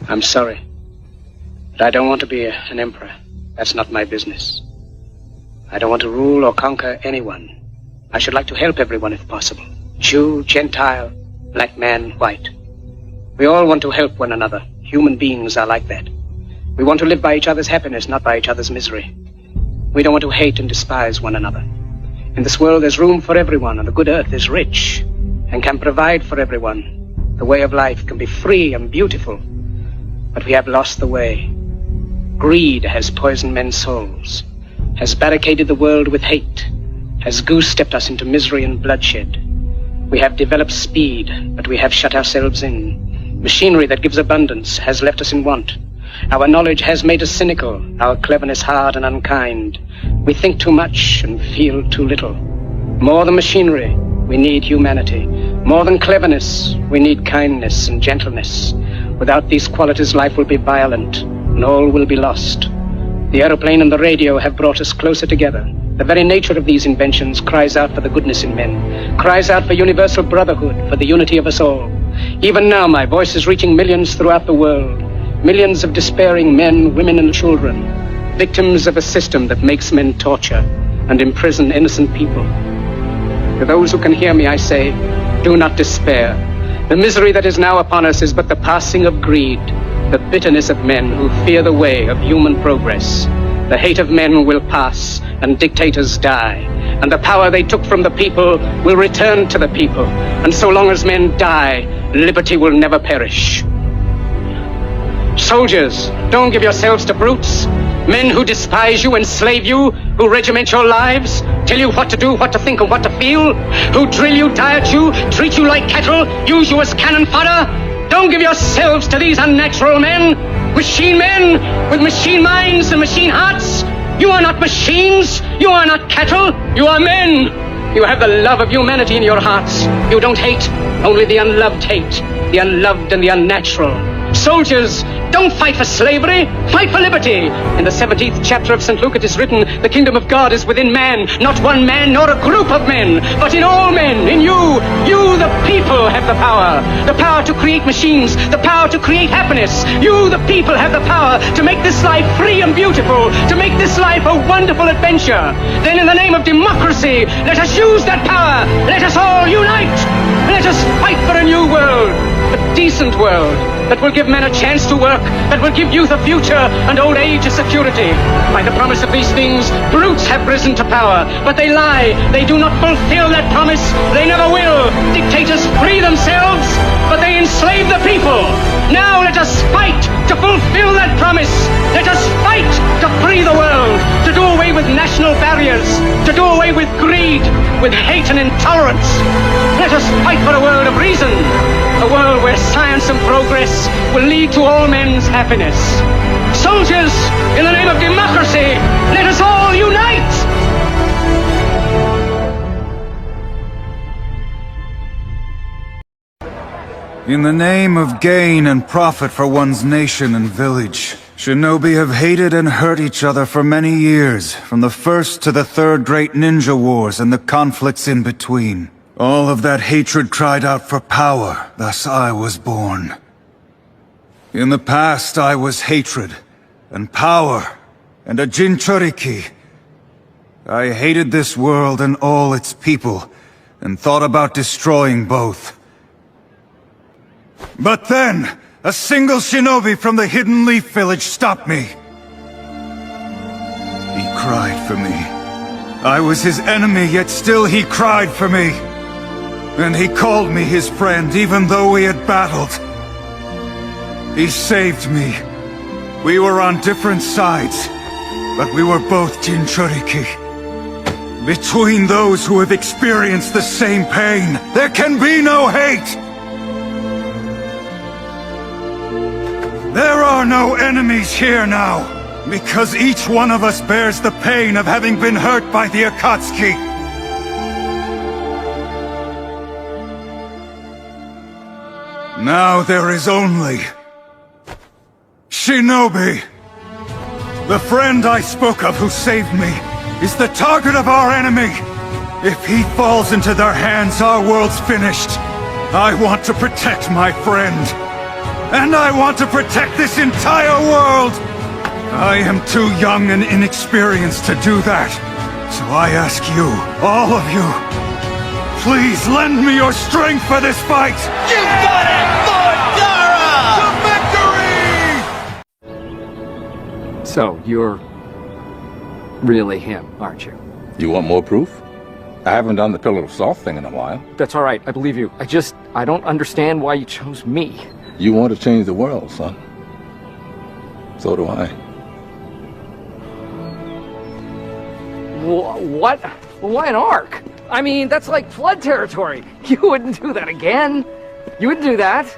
I'm sorry, but I don't want to be an emperor. That's not my business. I don't want to rule or conquer anyone. I should like to help everyone if possible. Jew, Gentile, black man, white. We all want to help one another. Human beings are like that. We want to live by each other's happiness, not by each other's misery. We don't want to hate and despise one another. In this world there's room for everyone, and the good earth is rich and can provide for everyone. The way of life can be free and beautiful, but we have lost the way. Greed has poisoned men's souls, has barricaded the world with hate, has goose-stepped us into misery and bloodshed. We have developed speed, but we have shut ourselves in. Machinery that gives abundance has left us in want. Our knowledge has made us cynical, our cleverness hard and unkind. We think too much and feel too little. More than machinery, we need humanity. More than cleverness, we need kindness and gentleness. Without these qualities, life will be violent, and all will be lost. The aeroplane and the radio have brought us closer together. The very nature of these inventions cries out for the goodness in men, cries out for universal brotherhood, for the unity of us all. Even now, my voice is reaching millions throughout the world. Millions of despairing men, women, and children, victims of a system that makes men torture and imprison innocent people. To those who can hear me, I say, do not despair. The misery that is now upon us is but the passing of greed, the bitterness of men who fear the way of human progress. The hate of men will pass, and dictators die, and the power they took from the people will return to the people. And so long as men die, liberty will never perish. Soldiers, don't give yourselves to brutes. Men who despise you, enslave you, who regiment your lives, tell you what to do, what to think, and what to feel, who drill you, diet you, treat you like cattle, use you as cannon fodder. Don't give yourselves to these unnatural men with machine minds and machine hearts. You are not machines. You are not cattle. You are men. You have the love of humanity in your hearts. You don't hate, only the unloved hate, the unloved and the unnatural. Soldiers, don't fight for slavery, fight for liberty. In the 17th chapter of St. Luke it is written, the kingdom of God is within man, not one man nor a group of men, but in all men, in you. You, the people, have the power to create machines, the power to create happiness. You, the people, have the power to make this life free and beautiful, to make this life a wonderful adventure. Then in the name of democracy, let us use that power. Let us all unite. Let us fight for a new world, a decent world, that will give men a chance to work, that will give youth a future and old age a security. By the promise of these things, brutes have risen to power, but they lie. They do not fulfill that promise. They never will. Dictators free themselves, but they enslave the people. Now let us fight to fulfill that promise. Let us fight to free the world, to do away with national barriers, to do away with greed, with hate and intolerance. Let us fight for a world of reason, a world where science and progress will lead to all men's happiness. Soldiers, in the name of democracy, let us all unite! In the name of gain and profit for one's nation and village, shinobi have hated and hurt each other for many years, from the first to the third great ninja wars and the conflicts in between. All of that hatred cried out for power, thus I was born. In the past I was hatred, and power, and a Jinchuriki. I hated this world and all its people, and thought about destroying both. But then, a single shinobi from the Hidden Leaf Village stopped me. He cried for me. I was his enemy, yet still he cried for me. And he called me his friend, even though we had battled. He saved me. We were on different sides, but we were both Jinchuriki. Between those who have experienced the same pain, there can be no hate! There are no enemies here now, because each one of us bears the pain of having been hurt by the Akatsuki. Now there is only Shinobi. The friend I spoke of who saved me is the target of our enemy. If he falls into their hands, our world's finished. I want to protect my friend. And I want to protect this entire world! I am too young and inexperienced to do that. So I ask you, all of you, please lend me your strength for this fight! You got it, Lord Dara! So, you're really him, aren't you? You want more proof? I haven't done the Pillar of Salt thing in a while. That's all right, I believe you. I don't understand why you chose me. You want to change the world, son. So do I. What? Well, why an ark? I mean, that's like flood territory. You wouldn't do that again. You wouldn't do that.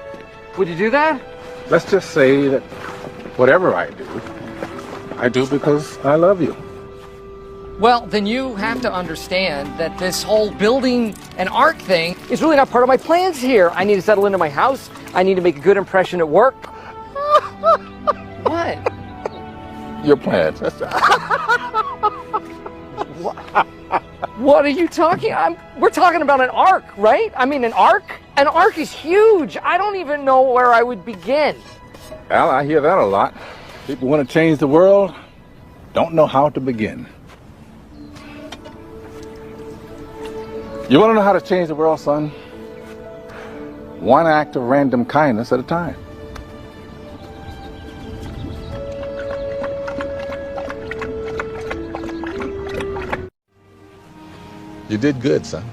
Would you do that? Let's just say that whatever I do because I love you. Well, then you have to understand that this whole building an ark thing is really not part of my plans here. I need to settle into my house. I need to make a good impression at work. What? Your plans. What are you talking? We're talking about an ark, right? I mean, an ark? An ark is huge. I don't even know where I would begin. Al, I hear that a lot. People want to change the world, don't know how to begin. You want to know how to change the world, son? One act of random kindness at a time. You did good, son.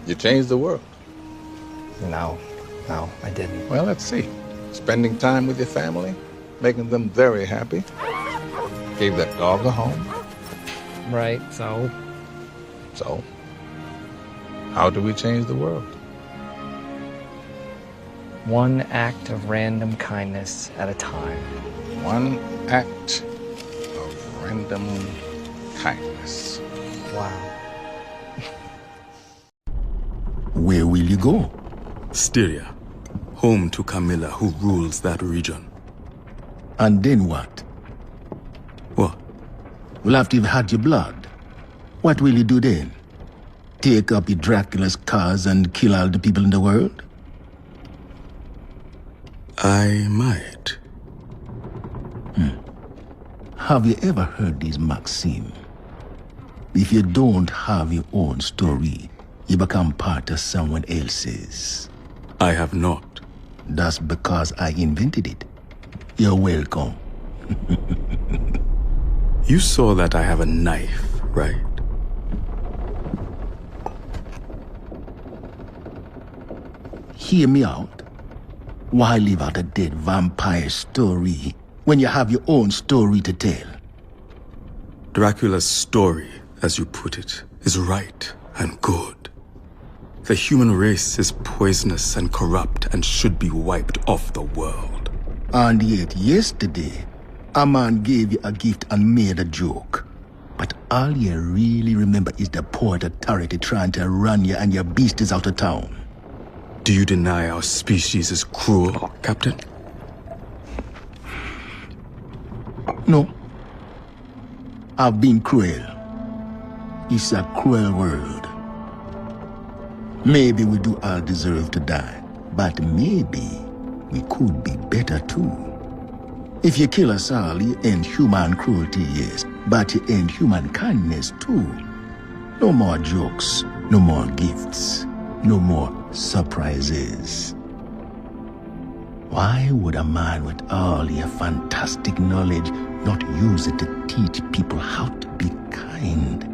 You changed the world. No, I didn't. Well, let's see. Spending time with your family, making them very happy. Gave that dog a home. Right, so? So, how do we change the world? One act of random kindness at a time. One act of random kindness. Wow. Where will you go? Styria, home to Camilla, who rules that region. And then what? What? Well, after you've had your blood, what will you do then? Take up your Dracula's cause and kill all the people in the world? I might. Have you ever heard this maxim? If you don't have your own story, you become part of someone else's. I have not. That's because I invented it. You're welcome. You saw that I have a knife, right? Hear me out. Why live out a dead vampire story when you have your own story to tell? Dracula's story, as you put it, is right and good. The human race is poisonous and corrupt and should be wiped off the world. And yet yesterday, a man gave you a gift and made a joke. But all you really remember is the port authority trying to run you and your beasties out of town. Do you deny our species is cruel, Captain? No. I've been cruel. It's a cruel world. Maybe we do all deserve to die, but maybe we could be better too. If you kill us all, you end human cruelty, yes, but you end human kindness too. No more jokes, no more gifts, no more surprises. Why would a man with all your fantastic knowledge not use it to teach people how to be kind?